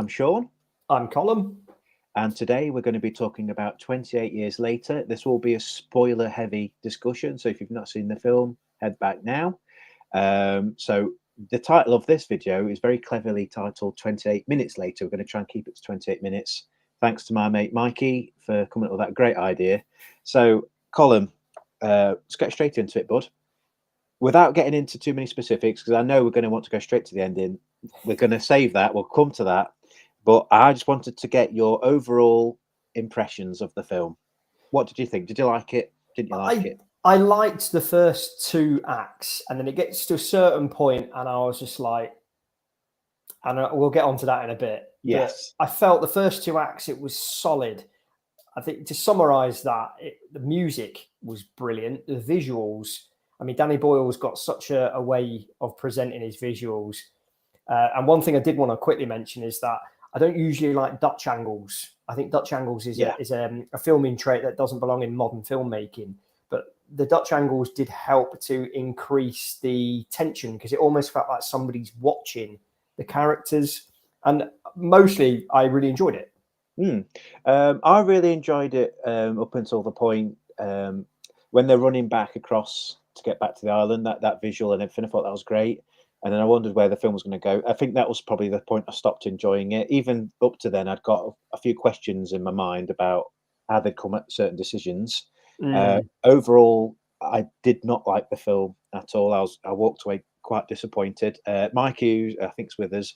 I'm Sean. I'm Colm. And today we're going to be talking about 28 years later. This will be a spoiler-heavy discussion, so if you've not seen the film, head back now. So the title of this video is very cleverly titled 28 Minutes Later. We're going to try and keep it to 28 minutes. Thanks to my mate Mikey for coming up with that great idea. So, Colm, let's get straight into it, bud. Without getting into too many specifics, because I know we're going to want to go straight to the ending. We're going to save that. We'll come to that. But I just wanted to get your overall impressions of the film. What did you think? Did you like it? Didn't you like it? I liked the first two acts, and then it gets to a certain point, and I was just like, and we'll get onto that in a bit. Yes. But I felt the first two acts, it was solid. I think to summarize that, the music was brilliant. The visuals, I mean, Danny Boyle's got such a way of presenting his visuals. And one thing I did want to quickly mention is that I don't usually like Dutch angles. I think Dutch angles is a filming trait that doesn't belong in modern filmmaking. But the Dutch angles did help to increase the tension because it almost felt like somebody's watching the characters. And mostly, I really enjoyed it. I really enjoyed it up until the point when they're running back across to get back to the island. That visual and everything, I thought that was great. And then I wondered where the film was going to go. I think that was probably the point I stopped enjoying it. Even up to then, I'd got a few questions in my mind about how they'd come at certain decisions. Overall, I did not like the film at all. I walked away quite disappointed. Mikey, who I think's with us,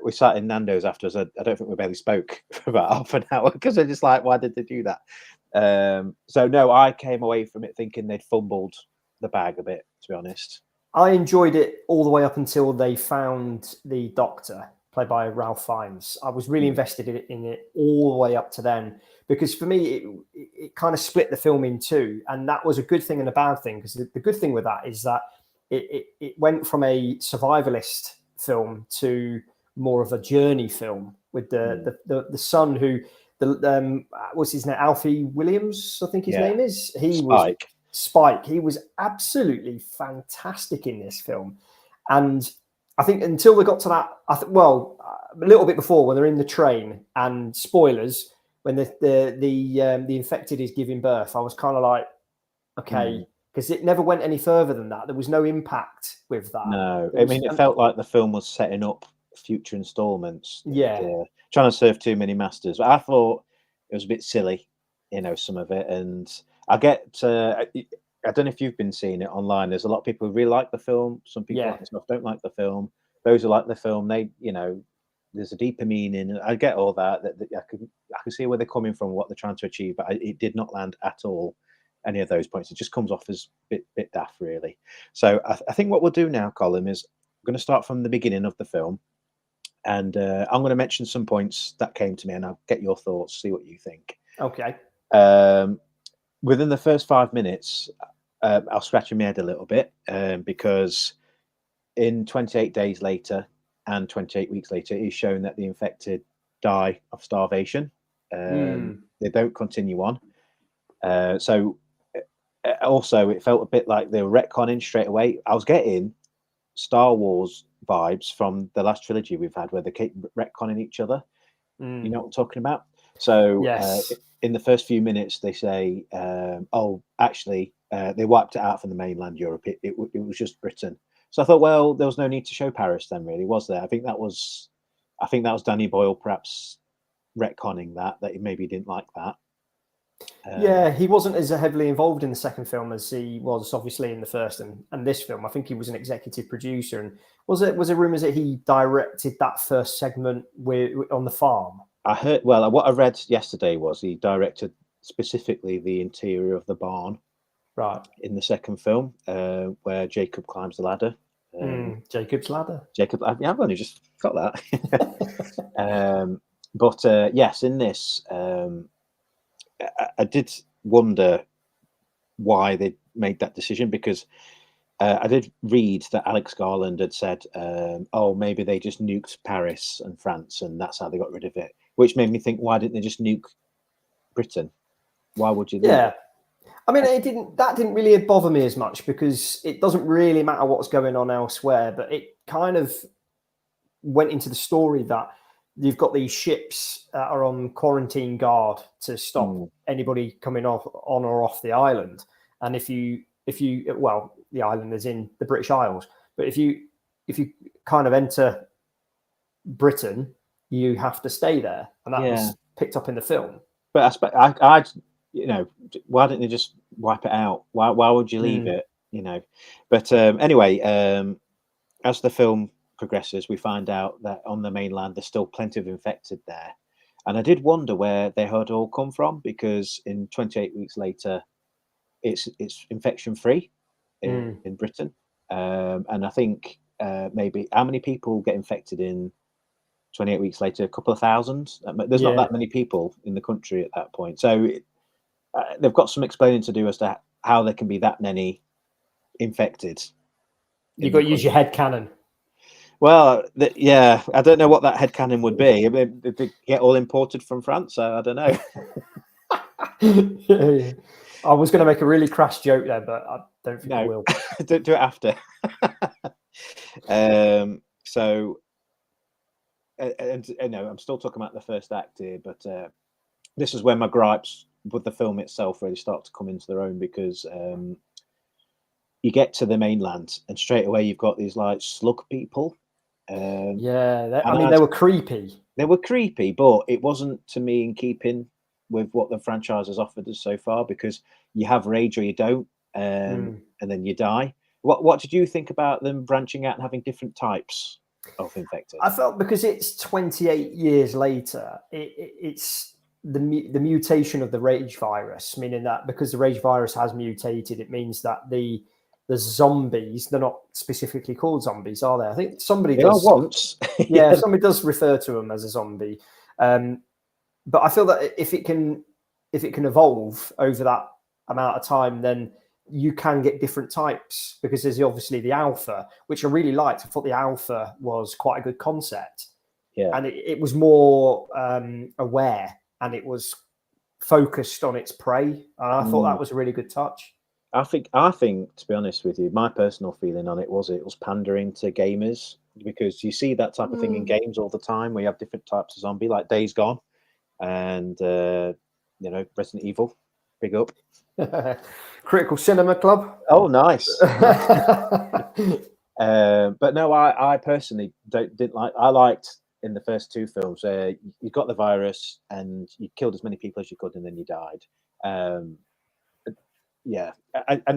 we sat in Nando's afterwards. I don't think we barely spoke for about half an hour because I just like, why did they do that? So no, I came away from it thinking they'd fumbled the bag a bit, to be honest. I enjoyed it all the way up until they found the doctor, played by Ralph Fiennes. I was really invested in it all the way up to then, because for me, it kind of split the film in two. And that was a good thing and a bad thing, because the good thing with that is that it went from a survivalist film to more of a journey film with the son who, what's his name? Alfie Williams, I think his name is. Spike. He was absolutely fantastic in this film. And I think until they got to that, a little bit before when they're in the train and spoilers, when the infected is giving birth, I was kind of like, okay, because it never went any further than that. There was no impact with that. No, it felt like the film was setting up future installments. Yeah. Trying to serve too many masters. But I thought it was a bit silly, some of it. And I get, I don't know if you've been seeing it online. There's a lot of people who really like the film. Some people like myself don't like the film. Those who like the film, there's a deeper meaning. I get all that. I can see where they're coming from, what they're trying to achieve, but it did not land at all. Any of those points. It just comes off as bit daft, really. So I think what we'll do now, Colm, is we're going to start from the beginning of the film, and I'm going to mention some points that came to me, and I'll get your thoughts, see what you think. Okay. Within the first 5 minutes, I was scratching my head a little bit because in 28 days later and 28 weeks later, it is shown that the infected die of starvation. They don't continue on. So also, it felt a bit like they were retconning straight away. I was getting Star Wars vibes from the last trilogy we've had, where they keep retconning each other. You know what I'm talking about? So in the first few minutes, they say, they wiped it out from the mainland Europe. It was just Britain. So I thought, well, there was no need to show Paris then, really, was there? I think that was Danny Boyle perhaps retconning that he maybe didn't like that. He wasn't as heavily involved in the second film as he was obviously in the first and this film. I think he was an executive producer, and was it rumors that he directed that first segment on the farm? I heard. Well, what I read yesterday was he directed specifically the interior of the barn, right, in the second film, where Jacob climbs the ladder. Jacob's ladder. I've only just got that. But yes, in this. I did wonder why they made that decision, because I did read that Alex Garland had said, maybe they just nuked Paris and France and that's how they got rid of it, which made me think, why didn't they just nuke Britain? Why would you? I mean, that didn't really bother me as much, because it doesn't really matter what's going on elsewhere, but it kind of went into the story that you've got these ships that are on quarantine guard to stop anybody coming on or off the island. And if you well, the island is in the British Isles, but if you kind of enter Britain, you have to stay there, and that was picked up in the film. But I why didn't they just wipe it out? Why would you leave it? But anyway, as the film progresses, we find out that on the mainland there's still plenty of infected there, and I did wonder where they had all come from, because in 28 weeks later, it's infection free in Britain, and I think maybe how many people get infected in 28 weeks later? A couple of thousand. There's not that many people in the country at that point, so they've got some explaining to do as to how there can be that many infected. You've got to use your head cannon. Well, I don't know what that head cannon would be. I mean, did they get all imported from France? I don't know. I was going to make a really crass joke there, but I don't think I will. Don't do it after. So, and I'm still talking about the first act here, but this is when my gripes with the film itself really start to come into their own, because you get to the mainland and straight away you've got these like slug people. I mean, they were creepy. They were creepy, but it wasn't, to me, in keeping with what the franchise has offered us so far, because you have rage or you don't, and then you die. What did you think about them branching out and having different types of infected? I felt, because it's 28 years later, it's the mutation of the rage virus, meaning that because the rage virus has mutated, it means that the zombies, they're not specifically called zombies, are they? I think somebody does once. Somebody does refer to them as a zombie. But I feel that if it can evolve over that amount of time, then you can get different types, because there's obviously the alpha, which I really liked. I thought the alpha was quite a good concept. Yeah. And it was more aware, and it was focused on its prey. And I thought that was a really good touch. I think, to be honest with you, my personal feeling on it was pandering to gamers, because you see that type of thing in games all the time. We have different types of zombie, like Days Gone, and Resident Evil. Big up. Critical Cinema Club. Oh, nice. But no, I personally didn't like. I liked in the first two films, you got the virus and you killed as many people as you could, and then you died. And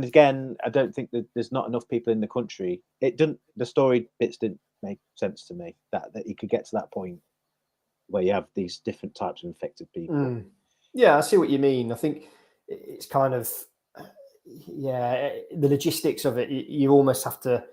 again, I don't think that there's not enough people in the country. The story bits didn't make sense to me, that you could get to that point where you have these different types of infected people. Yeah, I see what you mean. I think it's kind of, the logistics of it, you almost have to,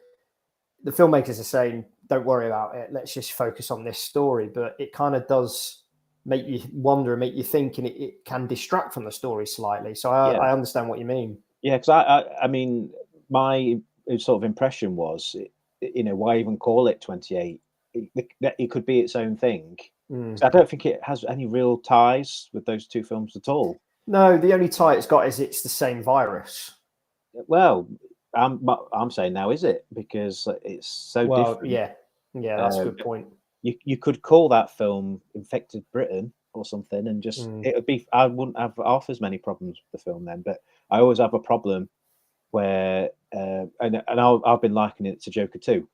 the filmmakers are saying, don't worry about it, let's just focus on this story. But it kind of does make you wonder and make you think, and it can distract from the story slightly. So I understand what you mean. Yeah, because I mean, my sort of impression was, why even call it 28? It could be its own thing. So I don't think it has any real ties with those two films at all. No, the only tie it's got is it's the same virus. Well, I'm saying now, is it? Because it's so different. Yeah, that's a good point. You could call that film Infected Britain or something, and just it would be. I wouldn't have half as many problems with the film then. But I always have a problem where, and I've been likening it to Joker 2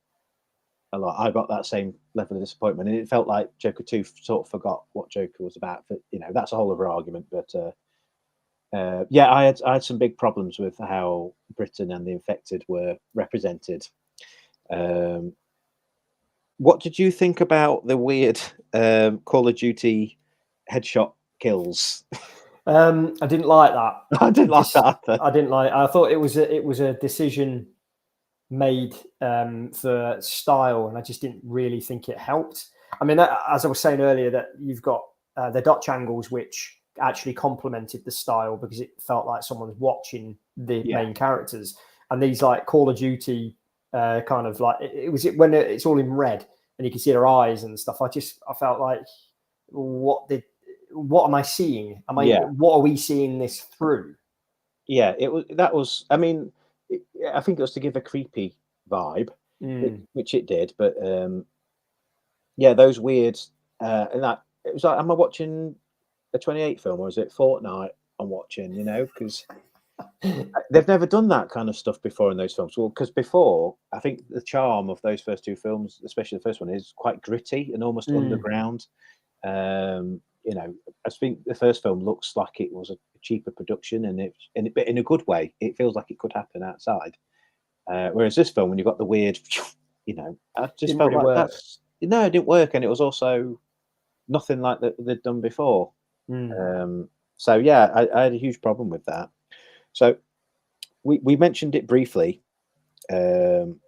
a lot. I got that same level of disappointment, and it felt like Joker 2 sort of forgot what Joker was about. But that's a whole other argument. But I had some big problems with how Britain and the infected were represented. What did you think about the weird Call of Duty headshot kills? I didn't like that. I didn't like that either. I didn't like. I thought it was a decision made for style, and I just didn't really think it helped. I mean, as I was saying earlier, that you've got the Dutch angles, which actually complemented the style, because it felt like someone's watching the main characters, and these like Call of Duty kind of like when it's all in red and you can see their eyes and stuff. I felt like, what am I seeing? What are we seeing this through? Yeah, that was. I mean, I think it was to give a creepy vibe, which it did. But those weird and that it was like, am I watching a 28 film or is it Fortnite I'm watching? Because they've never done that kind of stuff before in those films. Well, because before, I think the charm of those first two films, especially the first one, is quite gritty and almost underground. I think the first film looks like it was a cheaper production, but in a good way. It feels like it could happen outside. Whereas this film, when you got the weird, I just Didn't felt really like work. it didn't work, and it was also nothing like that they'd done before. So yeah, I had a huge problem with that. So we mentioned it briefly, and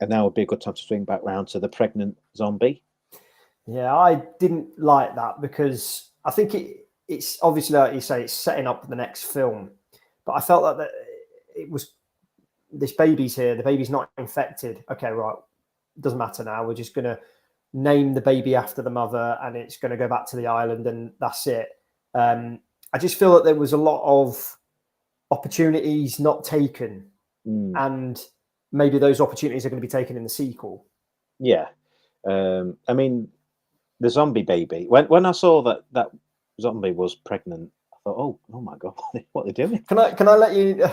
now would be a good time to swing back round to the pregnant zombie. Yeah, I didn't like that because I think it's obviously, like you say, it's setting up the next film. But I felt that it was, this baby's here, the baby's not infected. Okay, right, doesn't matter now. We're just going to name the baby after the mother and it's going to go back to the island and that's it. I just feel that there was a lot of opportunities not taken, and maybe those opportunities are going to be taken in the sequel. Yeah. I mean, the zombie baby, when I saw that zombie was pregnant, I thought, oh my God, what are they doing? Can I let you,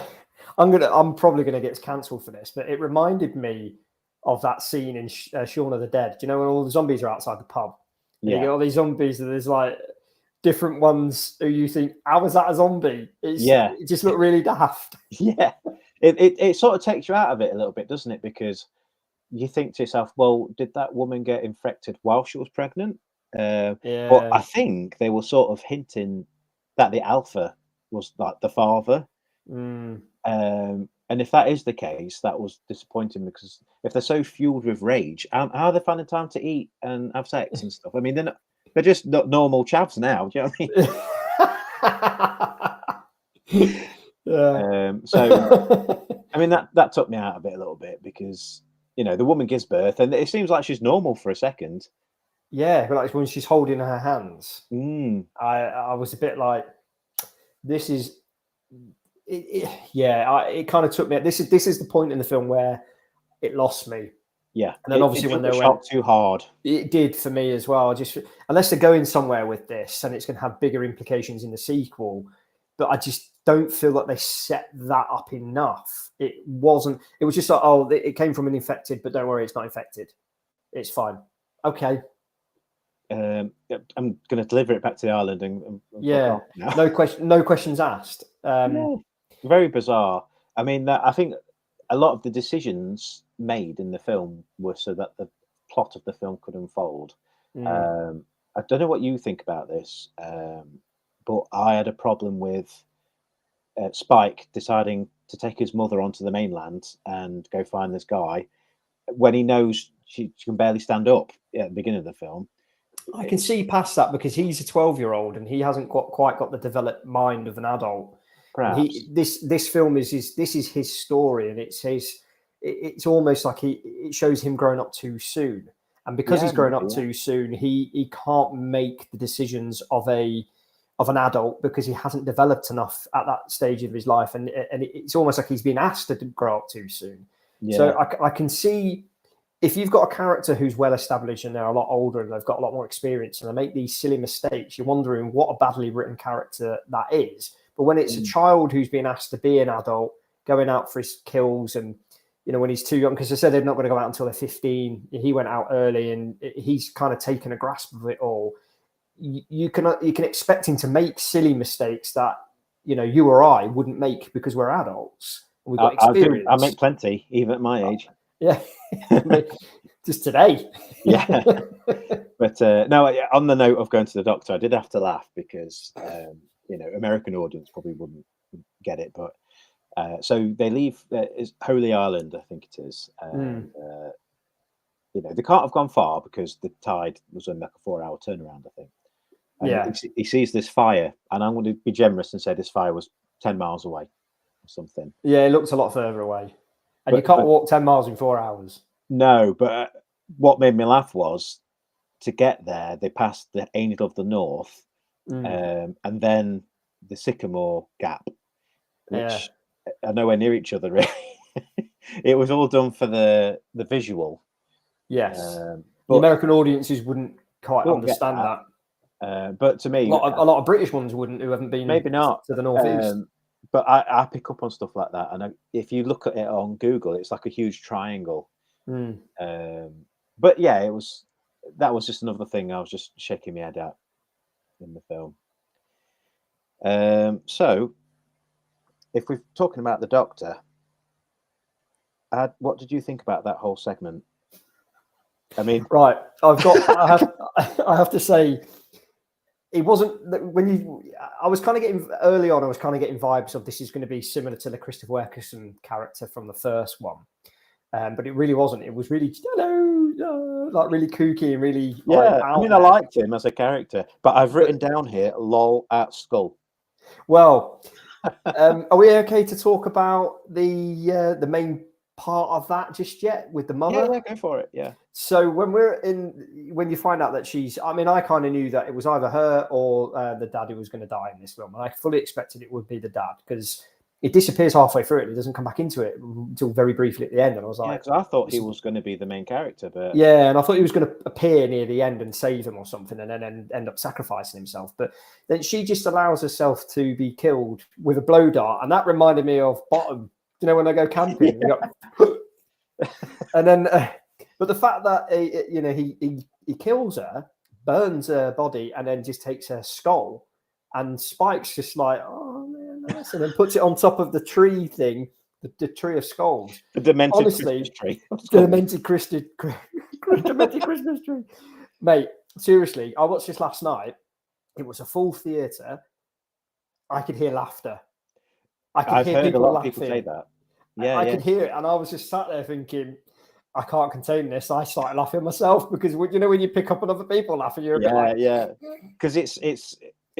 I'm probably going to get cancelled for this, but it reminded me of that scene in Shaun of the Dead. Do you know when all the zombies are outside the pub? And you get all these zombies and there's like different ones who you think, how was that a zombie? It just looked really daft. Yeah. It sort of takes you out of it a little bit, doesn't it? Because you think to yourself, well, did that woman get infected while she was pregnant? But I think they were sort of hinting that the alpha was like the father. And if that is the case, that was disappointing, because if they're so fueled with rage, how are they finding time to eat and have sex and stuff? I mean, they're just not normal chavs now. Do you know what I mean? So, I mean, that took me out of it a little bit, because the woman gives birth and it seems like she's normal for a second. Yeah, but like when she's holding her hands, Mm. I was a bit like, this is, it kind of took me. This is the point in the film where it lost me. Yeah, and then obviously when they went too hard, it did for me as well. Just unless they're going somewhere with this, and it's going to have bigger implications in the sequel. But I just don't feel that they set that up enough. It wasn't. It was just like, oh, it came from an infected, but don't worry, it's not infected. It's fine. Okay. I'm going to deliver it back to the island and yeah, no questions asked. Very bizarre. I mean, I think a lot of the decisions made in the film were so that the plot of the film could unfold. I don't know what you think about this, but I had a problem with Spike deciding to take his mother onto the mainland and go find this guy when he knows she can barely stand up at the beginning of the film. I can see past that, because he's a 12-year-old and he hasn't quite got the developed mind of an adult. This film is his story, and it's almost like it shows him growing up too soon. And because he's grown up too soon, he can't make the decisions of an adult, because he hasn't developed enough at that stage of his life. And it's almost like he's been asked to grow up too soon. So I can see, if you've got a character who's well established and they're a lot older and they've got a lot more experience and they make these silly mistakes, you're wondering what a badly written character that is. But when it's a child who's being asked to be an adult, going out for his kills, and when he's too young, because they said they're not going to go out until they're 15. He went out early and he's kind of taken a grasp of it all. You can expect him to make silly mistakes that you or I wouldn't make, because we're adults. We've got experience. I make plenty, even at my age. Yeah, just today. Yeah, but no. On the note of going to the doctor, I did have to laugh because American audience probably wouldn't get it, but so they leave Holy Island, I think it is. They can't have gone far because the tide was on like a 4-hour turnaround, I think. And he sees this fire, and I'm going to be generous and say this fire was 10 miles away or something. Yeah, it looks a lot further away. And you can't walk 10 miles in 4 hours. No, but what made me laugh was, to get there, they passed the Angel of the North, and then the Sycamore Gap, which are nowhere near each other, really. It was all done for the visual. Yes. The American audiences wouldn't quite Won't get understand that. But to me, A lot of British ones wouldn't, who haven't been maybe not. to the northeast. But I pick up on stuff like that, and if you look at it on Google, it's like a huge triangle. But yeah, that was just another thing I was just shaking my head at in the film. So, if we're talking about the Doctor, what did you think about that whole segment? I mean, right, I have to say, it wasn't I was kind of getting early on. I was kind of getting vibes of this is going to be similar to the Christopher Eccleston character from the first one, but it really wasn't. It was really like really kooky and really I mean, I liked him as a character, but I've written down here "lol at skull." Well, are we okay to talk about the main part of that just yet with the mother? Yeah, go for it. Yeah. So when you find out that I mean, I kind of knew that it was either her or the dad who was going to die in this film, and I fully expected it would be the dad because it disappears halfway through it. It doesn't come back into it until very briefly at the end, and I was like, because I thought he was going to be the main character, but yeah, and I thought he was going to appear near the end and save him or something, and then end up sacrificing himself. But then she just allows herself to be killed with a blow dart, and that reminded me of Bottom. You know, when they go camping, and then. But the fact that he kills her, burns her body, and then just takes her skull, and Spike's just like, oh man, nice, and then puts it on top of the tree thing, the tree of skulls. The demented Christmas tree. The demented Christmas tree. Mate, seriously, I watched this last night. It was a full theatre. I could hear laughter. I've heard a lot of people say that. Yeah, I could hear it, and I was just sat there thinking, I can't contain this. I started laughing myself because you know when you pick up on other people laughing, you're a bit like, because it's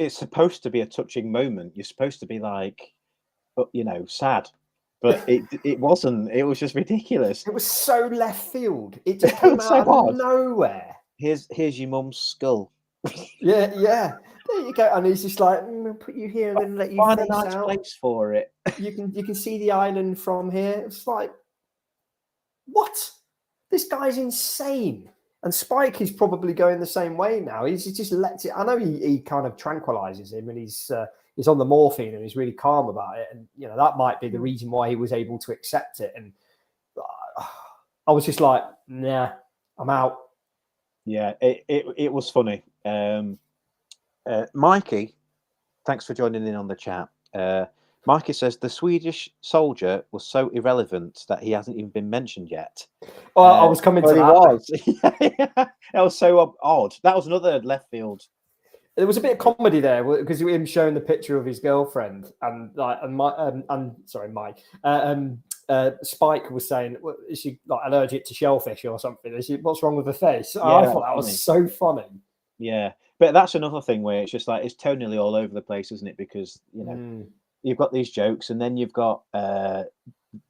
supposed to be a touching moment. You're supposed to be like, sad, but it wasn't. It was just ridiculous. It was so left field. It just came out of nowhere. Here's your mum's skull. Yeah. There you go. And he's just like, I'll put you here and then let you find face a nice out. place for it. You can see the island from here. It's like, what? This guy's insane. And Spike is probably going the same way now. He just lets it. I know he kind of tranquilizes him, and he's on the morphine and he's really calm about it. And that might be the reason why he was able to accept it. And I was just like, nah, I'm out. Yeah, it was funny. Mikey, thanks for joining in on the chat. Mikey says the Swedish soldier was so irrelevant that he hasn't even been mentioned yet. Well, I was coming to that. That was so odd. That was another left field. There was a bit of comedy there because him showing the picture of his girlfriend and Spike was saying, "Is she like allergic to shellfish or something? What's wrong with her face?" Yeah, I thought that was so funny. Yeah, but that's another thing where it's just like it's tonally all over the place, isn't it? Because you've got these jokes, and then you've got the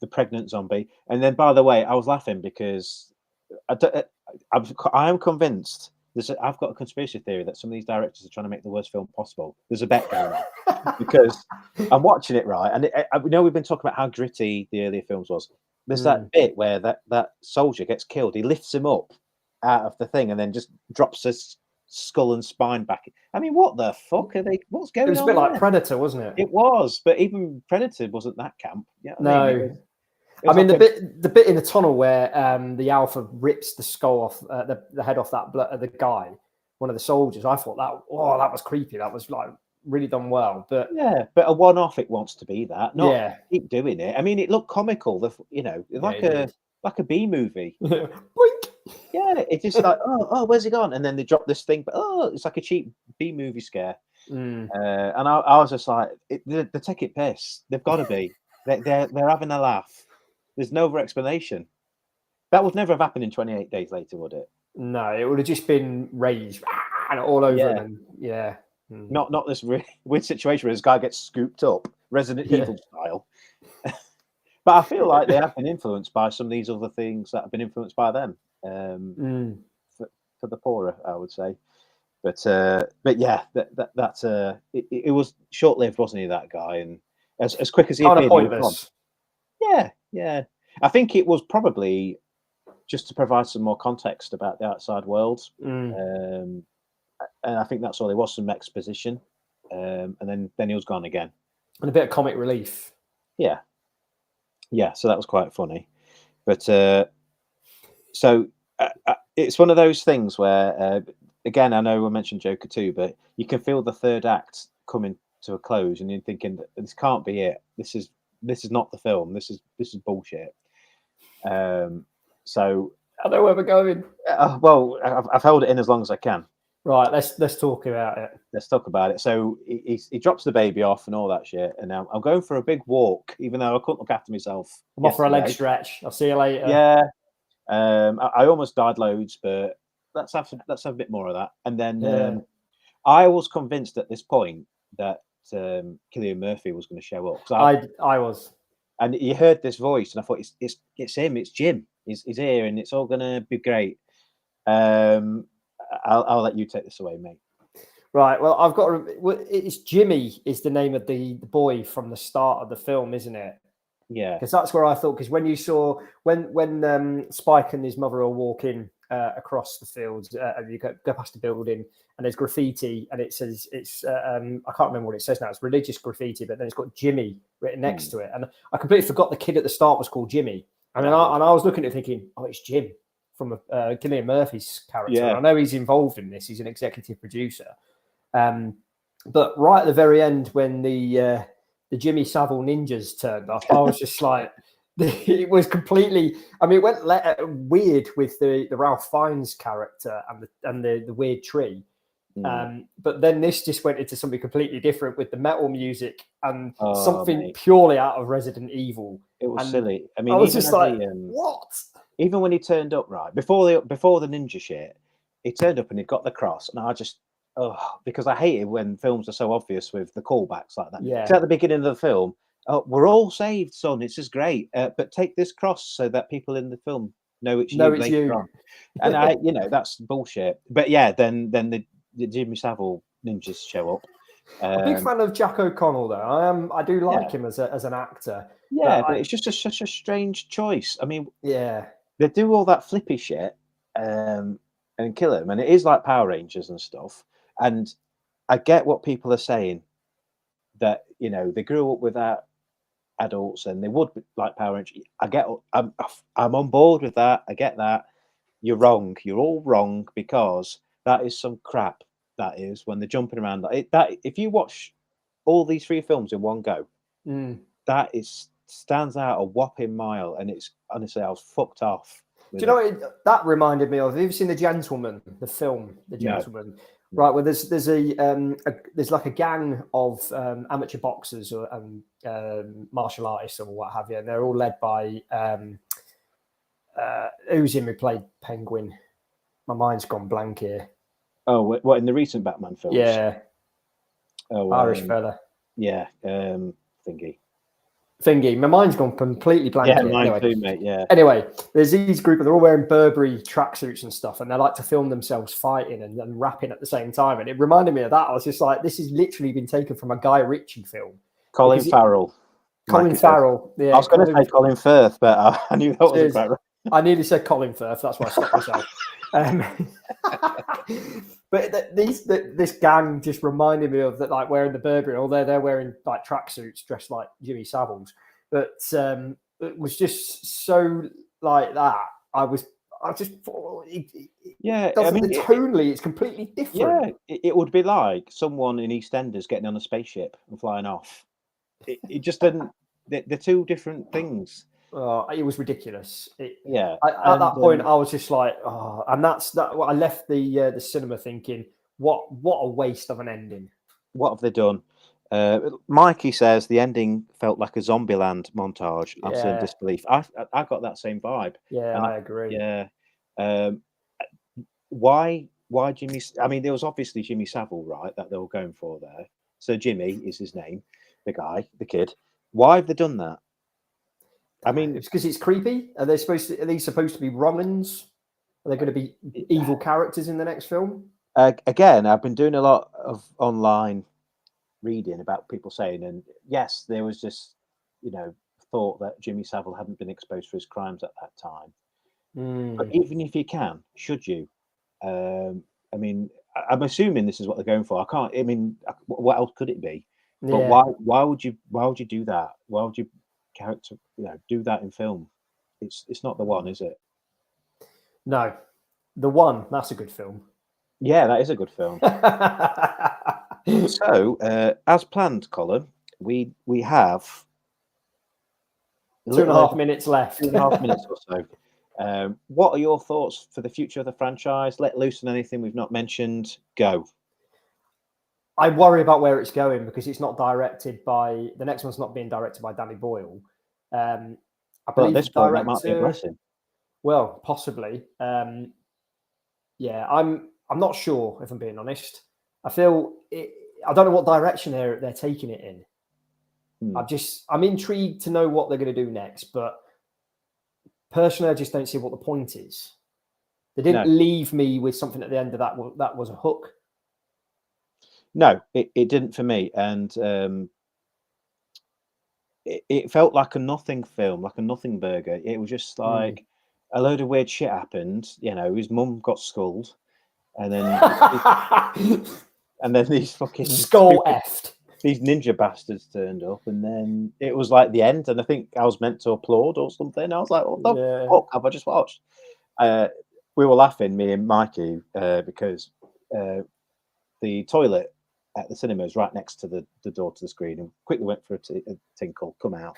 pregnant zombie, and then by the way, I was laughing because I am convinced. I've got a conspiracy theory that some of these directors are trying to make the worst film possible. There's a bet going on because I'm watching it right, and we know we've been talking about how gritty the earlier films was. There's that bit where that soldier gets killed. He lifts him up out of the thing and then just drops his skull and spine back. I mean, what the fuck are they? What's going on? It was a bit like Predator, wasn't it? It was, but even Predator wasn't that camp. Yeah, no. I mean, the bit in the tunnel where the Alpha rips the skull off, the head off the guy, one of the soldiers. I thought that was creepy. That was like really done well. But yeah, but a one-off it wants to be that. Not keep doing it. I mean, it looked comical. Like a B movie. Yeah, it's just like oh, where's he gone? And then they drop this thing, but it's like a cheap B movie scare. And I was just like, they take it piss. They've got to be. They're having a laugh. There's no other explanation. That would never have happened in 28 Days Later, would it? No, it would have just been rage and all over them. Yeah. Not this really weird situation where this guy gets scooped up, Resident Evil style. But I feel like they have been influenced by some of these other things that have been influenced by them. For the poorer, I would say. But yeah, it was short-lived, wasn't he? That guy, and as quick as he appeared, pointless. Yeah. I think it was probably just to provide some more context about the outside world. Mm. And I think that's all. There was some exposition, and then he was gone again. And a bit of comic relief. Yeah. So that was quite funny. But so it's one of those things where, again, I know I mentioned Joker 2, but you can feel the third act coming to a close, and you're thinking that this can't be it. This is not the film. This is bullshit. So I know where we're going. well, I've held it in as long as I can. Right, let's talk about it. Let's talk about it. So he drops the baby off and all that shit, and now I'm going for a big walk, even though I couldn't look after myself. I'm off for a leg stretch. I'll see you later. Yeah. I almost died loads, but let's have a bit more of that. And then I was convinced at this point that Cillian Murphy was going to show up. I was. And you heard this voice, and I thought it's him, it's Jim. He's here, and it's all going to be great. I'll let you take this away, mate. Right. Well, I've got. It's Jimmy is the name of the boy from the start of the film, isn't it? Yeah. Because that's where I thought. Because when you saw when Spike and his mother are walking across the fields, and you go past the building, and there's graffiti, and it says it's I can't remember what it says now. It's religious graffiti, but then it's got Jimmy written next to it, and I completely forgot the kid at the start was called Jimmy. I mean, I was looking at it thinking, oh, it's Jim from Cillian Murphy's character. Yeah. I know he's involved in this. He's an executive producer. But right at the very end, when the Jimmy Savile ninjas turned up, I was just like, it was completely. I mean, it went weird with the Ralph Fiennes character and the weird tree. But then this just went into something completely different with the metal music and something purely out of Resident Evil. It was silly. I mean, I was just like, what? Even when he turned up, right before the ninja shit, he turned up and he got the cross, and I just. Oh, because I hate it when films are so obvious with the callbacks like that. Yeah. So at the beginning of the film, we're all saved, son. It's just great. But take this cross so that people in the film know it's you later on. And that's bullshit. But yeah, then the Jimmy Savile ninjas show up. I'm a big fan of Jack O'Connell, though. I do like him as an actor. Yeah, but it's just such a strange choice. I mean, yeah, they do all that flippy shit and kill him, and it is like Power Rangers and stuff. And I get what people are saying, that they grew up without adults and they would like Power Rangers. I'm on board with that. I get that. You're wrong. You're all wrong, because that is some crap. That is when they're jumping around. That if you watch all these 3 films in one go, that stands out a whopping mile. And it's honestly, I was fucked off. Do you know what that reminded me of? Have you seen The Gentleman, the film, The Gentleman? No. Right, well, there's there's like a gang of amateur boxers or martial artists or what have you, and they're all led by who's in? We played Penguin. My mind's gone blank here. Oh, what in the recent Batman films? Yeah. Oh, Irish fella. Yeah, Thingy. My mind's gone completely blank. Yeah, mine too, mate. Yeah. Anyway, there's these group, they're all wearing Burberry tracksuits and stuff, and they like to film themselves fighting and rapping at the same time. And it reminded me of that. I was just like, this has literally been taken from a Guy Ritchie film. Colin Farrell. Colin Farrell. Yeah, I was going to say Colin Firth, but I knew that wasn't quite right. I nearly said Colin Firth. That's why I stopped myself. But this gang just reminded me of that, like wearing the Burberry. Although they're wearing like tracksuits, dressed like Jimmy Savile's. But it was just so like that. I just thought, tonally, it's completely different. Yeah, it would be like someone in EastEnders getting on a spaceship and flying off. It just didn't. They're 2 different things. It was ridiculous. At that point, I was just like, oh, and that's that. I left the cinema thinking, what a waste of an ending. What have they done? Mikey says the ending felt like a Zombieland montage. I'm still in disbelief. I got that same vibe. Yeah, I agree. Yeah. Why Jimmy? I mean, there was obviously Jimmy Savile, right? That they were going for there. So Jimmy is his name, the guy, the kid. Why have they done that? I mean, it's because it's creepy. Are these supposed to be wrong-uns? Are they going to be evil characters in the next film? Again, I've been doing a lot of online reading about people saying, and yes, there was just thought that Jimmy Savile hadn't been exposed for his crimes at that time. But even if you can, should you? I mean, I'm assuming this is what they're going for. I can't. I mean, what else could it be? But Yeah. why would you do that? Why would you do that in film? It's not the one, is it? No, The One. That's a good film. Yeah, that is a good film. So, as planned, Colin, we have 2.5 minutes left. 2.5 minutes or so. What are your thoughts for the future of the franchise? Let loose on anything we've not mentioned. Go. I worry about where it's going because it's not directed by the next one's not being directed by Danny Boyle. I believe at this point, that might be a blessing. Well, possibly. Yeah, I'm not sure if I'm being honest. I feel I don't know what direction they're taking it in. I'm intrigued to know what they're going to do next, but personally, I just don't see what the point is. They didn't leave me with something at the end of that was a hook. No, it didn't for me, and it felt like a nothing film, like a nothing burger. It was just like a load of weird shit happened. You know, his mum got skulled, and then these fucking skull effed. These ninja bastards turned up, and then it was like the end. And I think I was meant to applaud or something. I was like, "What the fuck have I just watched?" We were laughing, me and Mikey, because the toilet at the cinema is right next to the door to the screen, and quickly went for a tinkle, come out,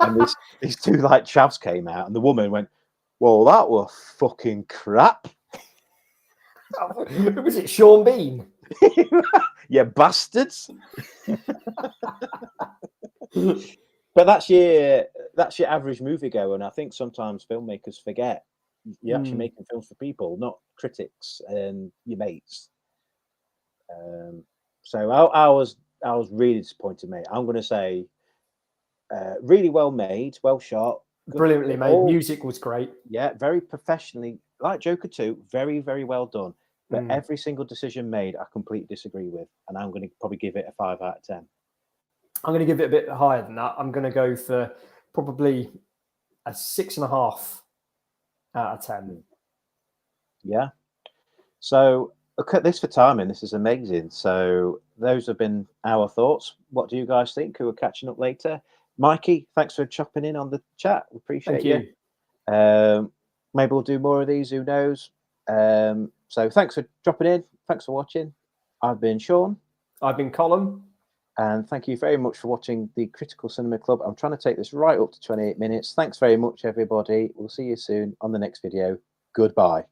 and these two like chavs came out, and the woman went, "Well, that was fucking crap." Was it Sean Bean? Yeah, bastards. But that's your average moviegoer, and I think sometimes filmmakers forget you're actually making films for people, not critics and your mates. So I was really disappointed, mate. I'm going to say really well made, well shot, brilliantly made. Music was great. Yeah, very professionally, like Joker 2, very, very well done. But every single decision made, I completely disagree with, and I'm going to probably give it a 5 out of 10. I'm going to give it a bit higher than that. I'm going to go for probably a 6.5 out of 10. Yeah. So look at this for timing. This is amazing. So those have been our thoughts. What do you guys think? Who are catching up later? Mikey, thanks for chopping in on the chat. We appreciate you. Maybe we'll do more of these. Who knows? So thanks for dropping in. Thanks for watching. I've been Sean. I've been Colm. And thank you very much for watching the Critical Cinema Club. I'm trying to take this right up to 28 minutes. Thanks very much, everybody. We'll see you soon on the next video. Goodbye.